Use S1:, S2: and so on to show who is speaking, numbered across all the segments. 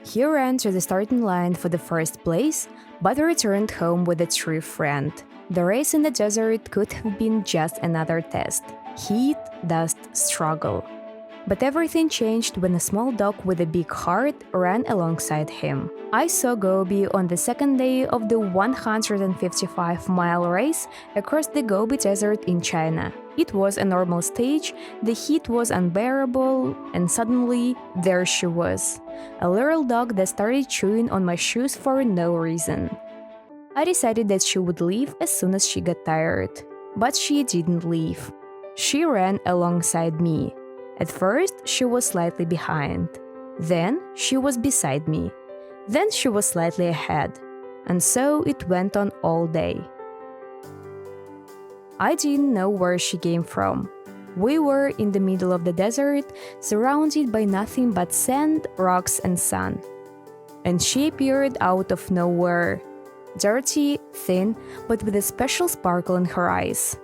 S1: He ran to the starting line for the first place, but returned home with a true friend. The race in the desert could have been just another test. Heat, dust, struggle. But everything changed when a small dog with a big heart ran alongside him. I saw Gobi on the second day of the 155-mile race across the Gobi Desert in China. It was a normal stage, the heat was unbearable, and suddenly, there she was. A little dog that started chewing on my shoes for no reason. I decided that she would leave as soon as she got tired. But she didn't leave. She ran alongside me. At first, she was slightly behind. Then, she was beside me. Then she was slightly ahead. And so it went on all day. I didn't know where she came from. We were in the middle of the desert, surrounded by nothing but sand, rocks, and sun. And she appeared out of nowhere. Dirty, thin, but with a special sparkle in her eyes.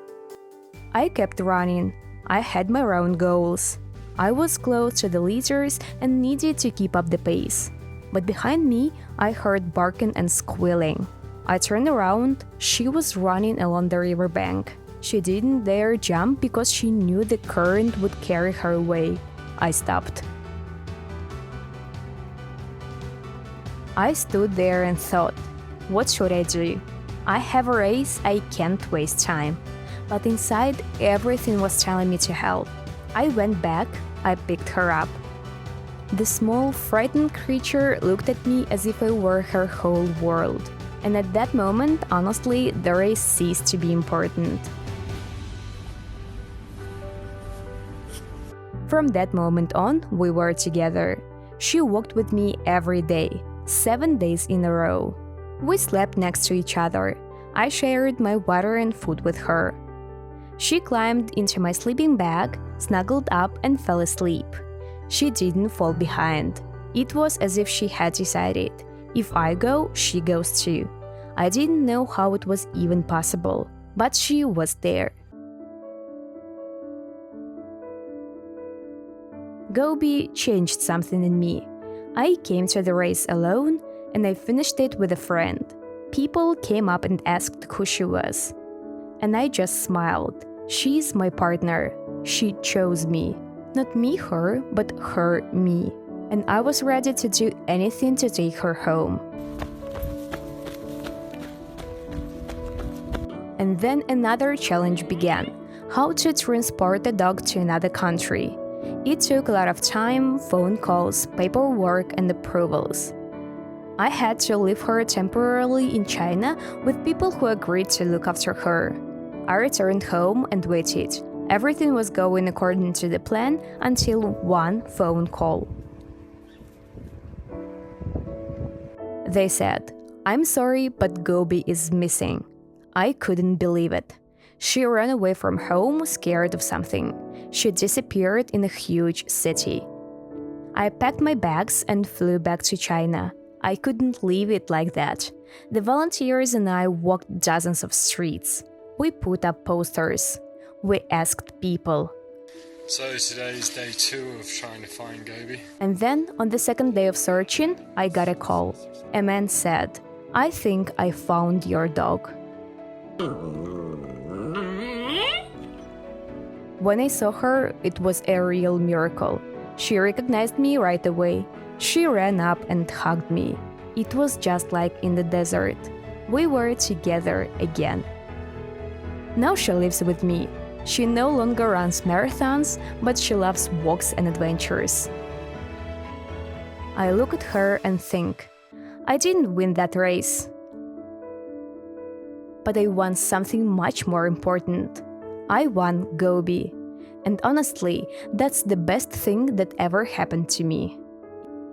S1: I kept running. I had my own goals. I was close to the leaders and needed to keep up the pace. But behind me, I heard barking and squealing. I turned around. She was running along the riverbank. She didn't dare jump because she knew the current would carry her away. I stopped. I stood there and thought, what should I do? I have a race, I can't waste time. But inside, everything was telling me to help. I went back, I picked her up. The small, frightened creature looked at me as if I were her whole world. And at that moment, honestly, the race ceased to be important. From that moment on, we were together. She walked with me every day, 7 days in a row. We slept next to each other. I shared my water and food with her. She climbed into my sleeping bag, snuggled up, and fell asleep. She didn't fall behind. It was as if she had decided, if I go, she goes too. I didn't know how it was even possible, but she was there. Gobi changed something in me. I came to the race alone, and I finished it with a friend. People came up and asked who she was. And I just smiled. She's my partner. She chose me. Not me, her, but her, me. And I was ready to do anything to take her home. And then another challenge began. How to transport a dog to another country. It took a lot of time, phone calls, paperwork, and approvals. I had to leave her temporarily in China with people who agreed to look after her. I returned home and waited. Everything was going according to the plan until one phone call. They said, "I'm sorry, but Gobi is missing." I couldn't believe it. She ran away from home, scared of something. She disappeared in a huge city. I packed my bags and flew back to China. I couldn't leave it like that. The volunteers and I walked dozens of streets. We put up posters. We asked people.
S2: So today is day 2 of trying to find Gobi.
S1: And then, on the second day of searching, I got a call. A man said, "I think I found your dog." When I saw her, it was a real miracle. She recognized me right away. She ran up and hugged me. It was just like in the desert. We were together again. Now she lives with me. She no longer runs marathons, but she loves walks and adventures. I look at her and think, I didn't win that race. But I won something much more important. I won Gobi. And honestly, that's the best thing that ever happened to me.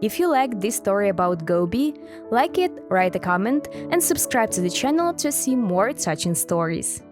S1: If you like this story about Gobi, like it, write a comment, and subscribe to the channel to see more touching stories.